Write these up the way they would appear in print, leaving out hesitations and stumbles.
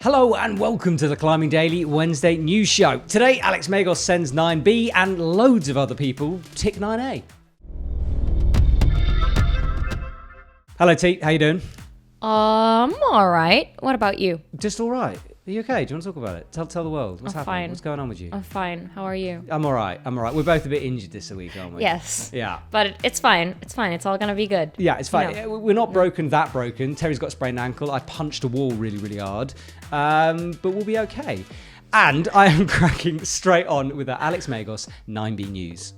Hello and welcome to the Climbing Daily Wednesday news show. Today, Alex Megos sends 9B and loads of other people tick 9A. Hello T, how you doing? All right. What about you? Just all right. Are you okay? Do you want to talk about it? Tell the world. What's happening? Fine. What's going on with you? I'm fine. How are you? I'm all right. We're both a bit injured this week, aren't we? Yes. Yeah. But it's fine. It's fine. It's all going to be good. Yeah, it's fine. No. We're not broken. Terry's got a sprained ankle. I punched a wall really, really hard. But we'll be okay. And I am cracking straight on with the Alex Megos 9B news.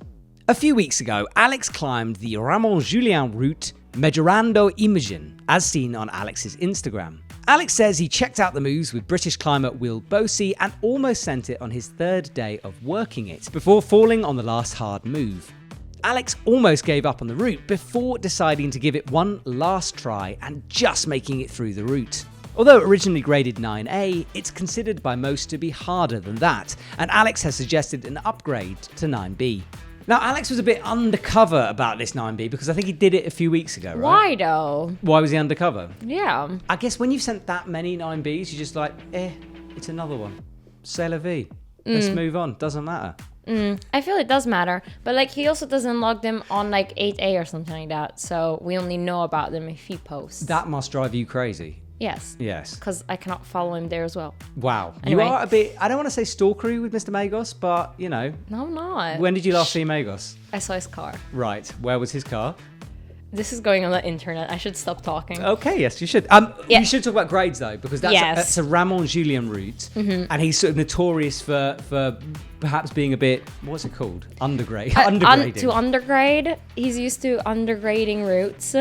A few weeks ago, Alex climbed the Ramon Julien route Medjorando Imogen, as seen on Alex's Instagram. Alex says he checked out the moves with British climber Will Bosey and almost sent it on his third day of working it, before falling on the last hard move. Alex almost gave up on the route before deciding to give it one last try and just making it through the route. Although originally graded 9A, it's considered by most to be harder than that, and Alex has suggested an upgrade to 9B. Now, Alex was a bit undercover about this 9B because I think he did it a few weeks ago, right? Why though? Why was he undercover? Yeah. I guess when you've sent that many 9Bs, you're just like, it's another one. C'est la vie. Let's move on. Doesn't matter. I feel it does matter. But like he also doesn't log them on like 8A or something like that. So we only know about them if he posts. That must drive you crazy. Yes. Yes. Because I cannot follow him there as well. Wow. Anyway. You are a bit, I don't want to say stalkery with Mr. Megos, but, you know. No, I'm not. When did you last see Megos? I saw his car. Right. Where was his car? This is going on the internet. I should stop talking. Okay, yes, you should. Yeah. You should talk about grades, though, because that's a Ramon Julien route, and he's sort of notorious for perhaps being a bit, what's it called? Undergrading. To undergrade, he's used to undergrading routes.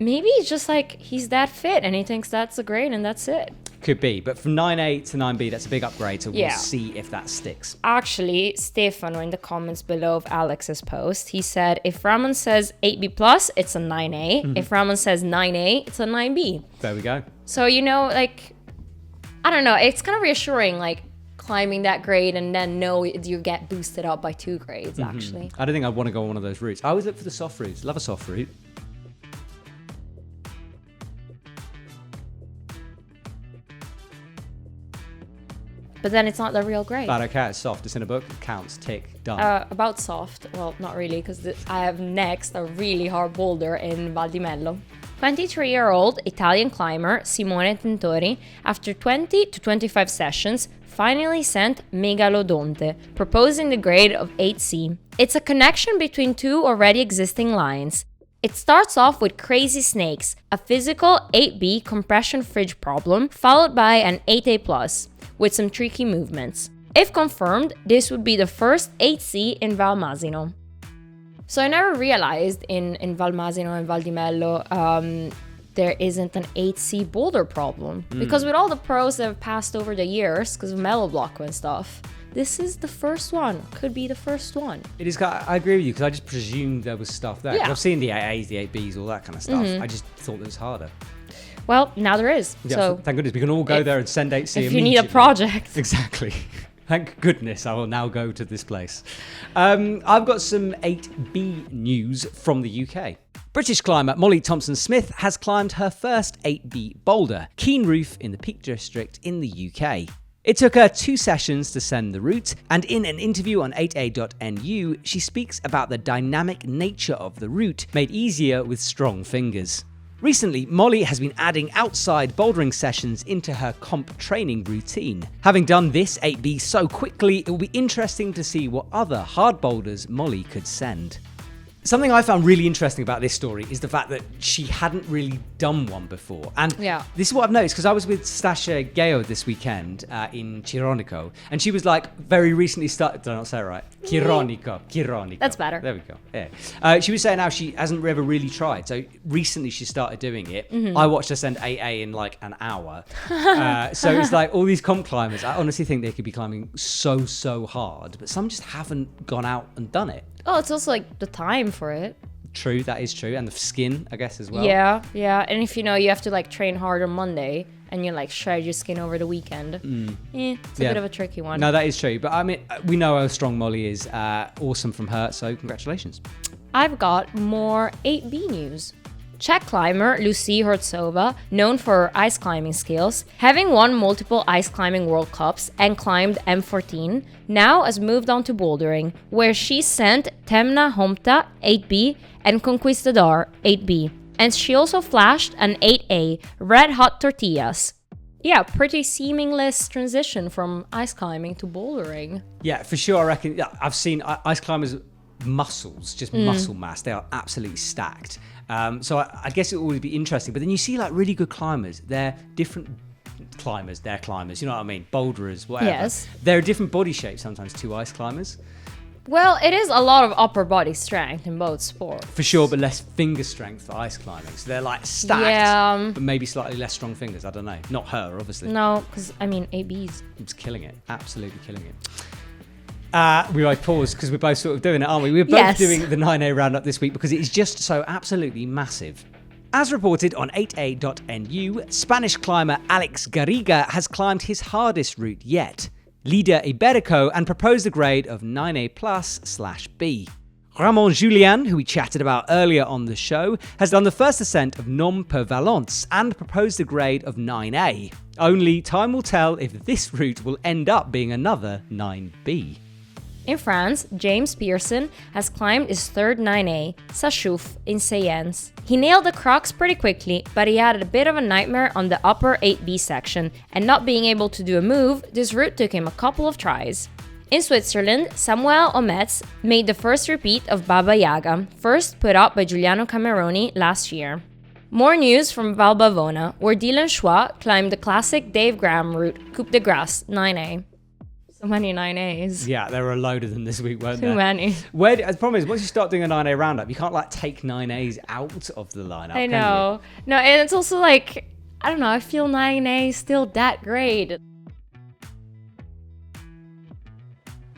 Maybe it's just like he's that fit and he thinks that's a grade and that's it. Could be, but from 9A to 9B, that's a big upgrade, so we'll Yeah. see if that sticks. Actually, Stefano in the comments below of Alex's post, he said, if Ramon says 8B+, it's a 9A. If Ramon says 9A, it's a 9B. There we go. So, you know, like, I don't know, it's kind of reassuring, like, climbing that grade and then know you get boosted up by 2 grades, actually. I don't think I'd want to go on one of those routes. I always look for the soft routes. Love a soft route. But then it's not the real grade. But okay, it's soft. It's in a book. Counts. Tick. Done. About soft, well, not really, because I have next a really hard boulder in Val di Mello. 23-year-old Italian climber Simone Tentori, after 20 to 25 sessions, finally sent Megalodonte, proposing the grade of 8C. It's a connection between 2 already existing lines. It starts off with crazy snakes, a physical 8B compression fridge problem, followed by an 8A+, with some tricky movements. If confirmed, this would be the first 8C in Val Masino. So I never realized in Val Masino and Val di Mello there isn't an 8C boulder problem. Because with all the pros that have passed over the years, because of Mellow Block and stuff, this is the first one. Could be the first one. It is. I agree with you because I just presumed there was stuff there. Yeah. I've seen the 8As, the 8Bs, all that kind of stuff. I just thought it was harder. Well, now there is. Yeah, so thank goodness we can all go there and send 8C if you need a immediately. project. Exactly. Thank goodness I will now go to this place. I've got some 8B news from the UK. British climber Molly Thompson-Smith has climbed her first 8B boulder, Keen Roof in the Peak District in the UK. It took her 2 sessions to send the route, and in an interview on 8A.nu, she speaks about the dynamic nature of the route, made easier with strong fingers. Recently, Molly has been adding outside bouldering sessions into her comp training routine. Having done this 8B so quickly, it will be interesting to see what other hard boulders Molly could send. Something I found really interesting about this story is the fact that she hadn't really done one before. And this is what I've noticed, because I was with Stasha Gayo this weekend in Chironico, and she was like, very recently started, did I not say it right? Chironico. That's better. There we go. Yeah. She was saying how she hasn't ever really tried. So recently she started doing it. I watched her send 8A in like an hour. So it's like all these comp climbers, I honestly think they could be climbing so hard, but some just haven't gone out and done it. Oh, it's also like the time for it. True, that is true. And the skin, I guess, as well. Yeah. And if you know you have to like train hard on Monday and you like shred your skin over the weekend, it's a bit of a tricky one. No, that is true. But I mean, we know how strong Molly is. Awesome from her. So congratulations. I've got more 8B news. Czech climber Lucie Hortzova, known for her ice climbing skills, having won multiple ice climbing World Cups and climbed M14, now has moved on to bouldering, where she sent Temna Homta 8B and Conquistador 8B. And she also flashed an 8A, Red Hot Tortillas. Yeah, pretty seamless transition from ice climbing to bouldering. Yeah, for sure. I reckon I've seen ice climbers' muscles, just muscle mass. They are absolutely stacked. So I guess it will always be interesting. But then you see like really good climbers. They're different climbers. They're climbers. You know what I mean? Boulderers, whatever. Yes. They're a different body shape sometimes to ice climbers. Well, it is a lot of upper body strength in both sports. For sure, but less finger strength for ice climbing. So they're like stacked, Yeah. but maybe slightly less strong fingers. I don't know. Not her, obviously. No, because, I mean, ABs. It's killing it. Absolutely killing it. We might pause because we're both sort of doing it, aren't we? We're both doing the 9A roundup this week because it is just so absolutely massive. As reported on 8A.nu, Spanish climber Alex Garriga has climbed his hardest route yet, Líder Ibérico, and proposed a grade of 9A+/B. Ramon Julian, who we chatted about earlier on the show, has done the first ascent of Nom per Valence and proposed a grade of 9A. Only time will tell if this route will end up being another 9B. In France, James Pearson has climbed his third 9A, Sachouf, in Sayens. He nailed the crocs pretty quickly, but he had a bit of a nightmare on the upper 8B section, and not being able to do a move, this route took him a couple of tries. In Switzerland, Samuel Ometz made the first repeat of Baba Yaga, first put up by Giuliano Cameroni last year. More news from Val Bavona, where Dylan Chouat climbed the classic Dave Graham route, Coupe de Grace, 9A. So many 9As. Yeah, there were a load of them this week, weren't there? Too many. The problem is, once you start doing a 9A roundup, you can't like take 9As out of the lineup. I know. No, and it's also like, I don't know, I feel 9A is still that great.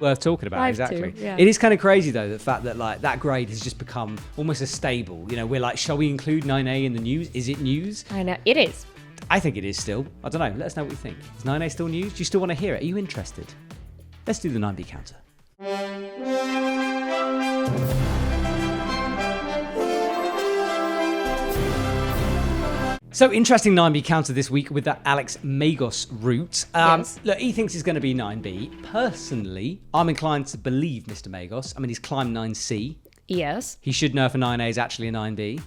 Worth talking about, exactly. Yeah. It is kind of crazy though, the fact that like that grade has just become almost a stable. You know, we're like, shall we include 9A in the news? Is it news? I know, it is. I think it is still. I don't know. Let us know what you think. Is 9A still news? Do you still want to hear it? Are you interested? Let's do the 9B counter. So interesting 9B counter this week with that Alex Megos route. Yes. Look, he thinks he's going to be 9B. Personally, I'm inclined to believe Mr. Megos. I mean, he's climbed 9C. Yes. He should know if a 9A is actually a 9B.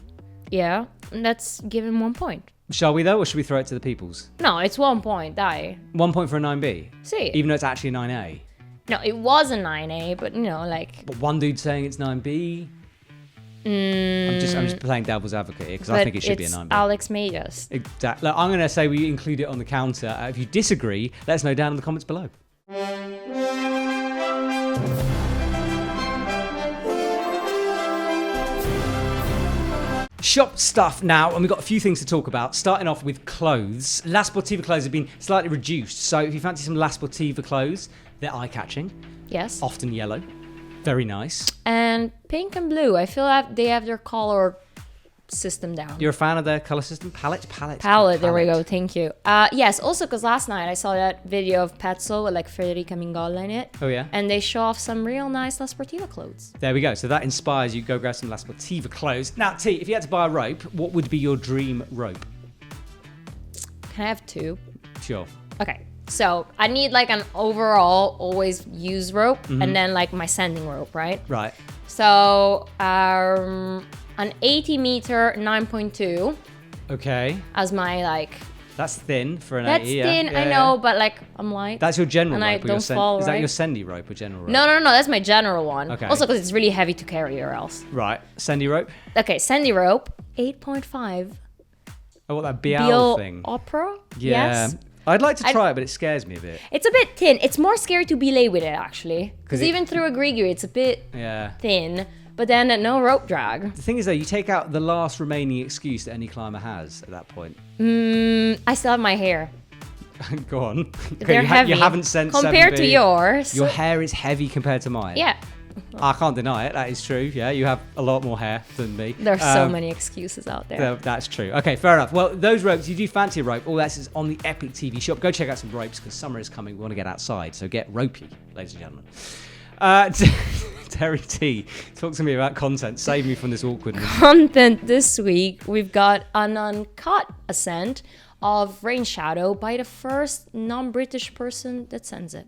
Yeah. Let's give him 1 point. Shall we though, or should we throw it to the peoples? No, it's 1 point. Die. 1 point for a 9B? See. Even though it's actually a 9A? No, it was a 9A, but you know, like. But one dude's saying it's 9B. I'm just playing devil's advocate here because I think it should be a 9B. Alex Megos. Exactly. Look, I'm going to say we include it on the counter. If you disagree, let us know down in the comments below. Shop stuff now, and we've got a few things to talk about. Starting off with clothes. La Sportiva clothes have been slightly reduced, so if you fancy some La Sportiva clothes, they're eye-catching. Yes. Often yellow. Very nice. And pink and blue. I feel like they have their color system down. You're a fan of their color system? Palette. There we go. Thank you. Yes, also because last night I saw that video of Petzl with like Federica Mingolla in it. Oh, yeah? And they show off some real nice La Sportiva clothes. There we go. So that inspires you. Go grab some La Sportiva clothes. Now, T, if you had to buy a rope, what would be your dream rope? Can I have two? Sure. Okay. So I need like an overall always use rope and then like my sending rope, right? Right. So an 80 meter 9.2 Okay. as my like. That's thin for an That's 80, thin, yeah. I know, but like I'm light. That's your general and rope. I or your don't fall, Is that right? your Sendy rope or general rope? No, that's my general one. Okay. Also because it's really heavy to carry or else. Right. Sendy rope? Okay, Sendy rope 8.5. Oh, what, that BL thing? Opera? Yeah. Yes. I'd like to try it, but it scares me a bit. It's a bit thin. It's more scary to belay with it actually. Because it- even through a grigri, it's a bit Yeah. thin. But then no rope drag. The thing is, though, you take out the last remaining excuse that any climber has at that point. I still have my hair. Go on. They're heavy. You haven't sent compared 7B. to yours. Your hair is heavy compared to mine. Yeah. I can't deny it. That is true. Yeah, you have a lot more hair than me. There's so many excuses out there. That's true. Okay, fair enough. Well, those ropes, you do fancy a rope. All that is on the Epic TV shop. Go check out some ropes because summer is coming. We want to get outside. So get ropey, ladies and gentlemen. Terry T, talk to me about content. Save me from this awkwardness. Content this week, we've got an uncut ascent of Rain Shadow by the first non-British person that sends it.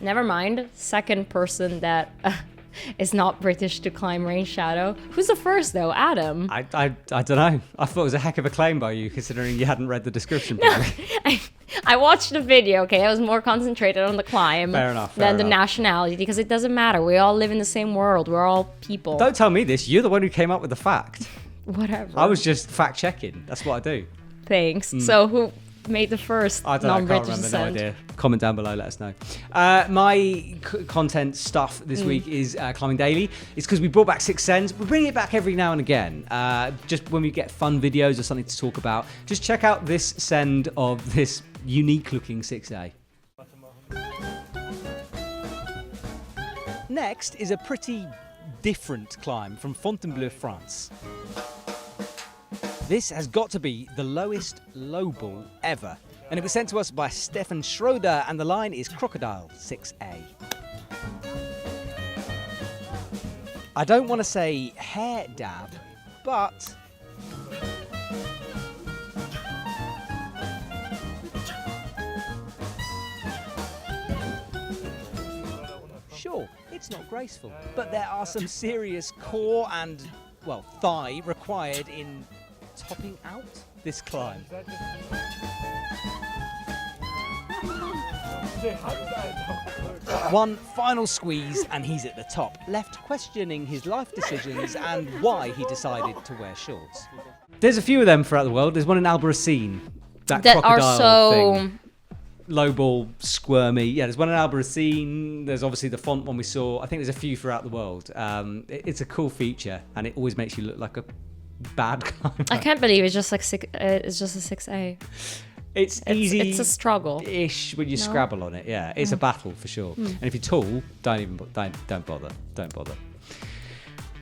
Never mind, second person that is not British to climb Rain Shadow. Who's the first though? Adam? I don't know. I thought it was a heck of a claim by you, considering you hadn't read the description properly. I watched the video, okay? I was more concentrated on the climb than the nationality, because it doesn't matter. We all live in the same world. We're all people. Don't tell me this. You're the one who came up with the fact. Whatever. I was just fact checking. That's what I do. Thanks. So who made the first I don't know, I non-British can't remember, ascent? no idea. Comment down below, let us know. My content stuff this week is Climbing Daily. It's because we brought back Six Sends. We bring it back every now and again, just when we get fun videos or something to talk about. Just check out this send of this unique looking 6A. Next is a pretty different climb from Fontainebleau, France. This has got to be the lowest low ball ever. And it was sent to us by Stefan Schroeder, and the line is Crocodile 6A. I don't want to say hair dab, but sure, it's not graceful, but there are some serious core and, well, thigh required in topping out this climb. One final squeeze and he's at the top, left questioning his life decisions and why he decided to wear shorts. There's a few of them throughout the world. There's one in Albarracín, that crocodile are so thing. Low ball, squirmy. Yeah, there's one in Albarracín. There's obviously the font one we saw. I think there's a few throughout the world. It's a cool feature, and it always makes you look like a bad climber. I can't believe it's just like it's just a 6A. It's easy. It's a struggle-ish when you scrabble on it. Yeah, it's a battle for sure. And if you're tall, don't bother. Don't bother.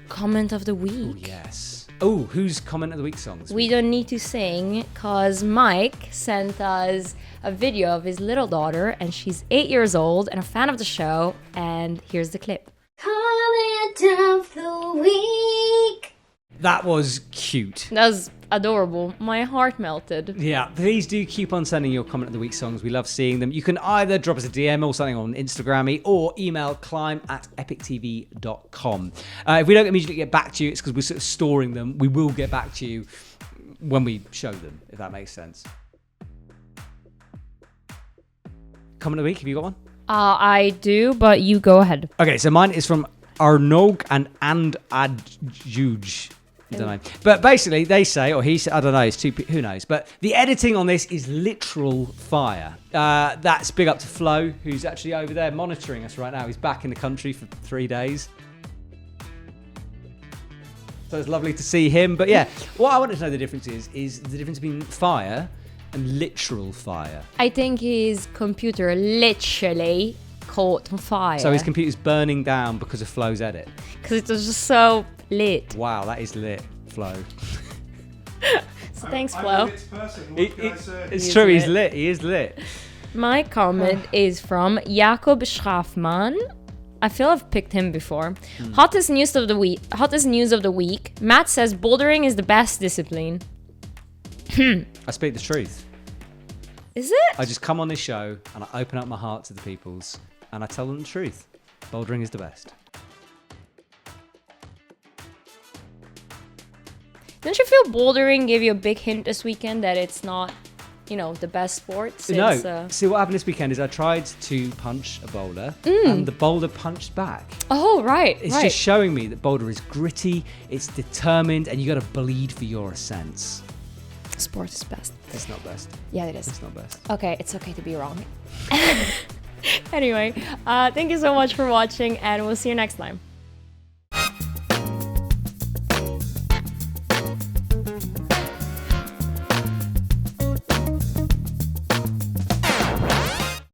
Comment of the week. Oh yes. Oh, who's comment of the week songs? We don't need to sing because Mike sent us a video of his little daughter, and she's 8 years old and a fan of the show. And here's the clip. Comment of the week. That was cute. That was adorable. My heart melted. Yeah, please do keep on sending your comment of the week songs. We love seeing them. You can either drop us a DM or something on Instagram or email climb@epictv.com. If we don't immediately get back to you, it's because we're sort of storing them. We will get back to you when we show them, if that makes sense. Comment of the week, have you got one? I do, but you go ahead. Okay, so mine is from Arnog and Adjuge. I don't know. But basically, they say, or he said, I don't know, it's who knows. But the editing on this is literal fire. That's big up to Flo, who's actually over there monitoring us right now. He's back in the country for 3 days. So it's lovely to see him. But yeah, what I wanted to know the difference is the difference between fire and literal fire. I think his computer literally caught on fire. So his computer's burning down because of Flo's edit. Because it was just so lit. Wow, that is lit, Flo. So thanks, I'm Flo. a lit person. What can I say? It's He's true, lit. he's lit. He is lit. My comment is from Jakob Schraffman. I feel I've picked him before. Hottest news of the week. Matt says bouldering is the best discipline. I speak the truth. Is it? I just come on this show and I open up my heart to the peoples and I tell them the truth. Bouldering is the best. Don't you feel bouldering gave you a big hint this weekend that it's not, the best sport? Since, No. See, what happened this weekend is I tried to punch a boulder and the boulder punched back. Oh, right. It's just showing me that boulder is gritty, it's determined, and you got to bleed for your ascents. Sport is best. It's not best. Yeah, it is. It's not best. Okay, it's okay to be wrong. Anyway, thank you so much for watching, and we'll see you next time.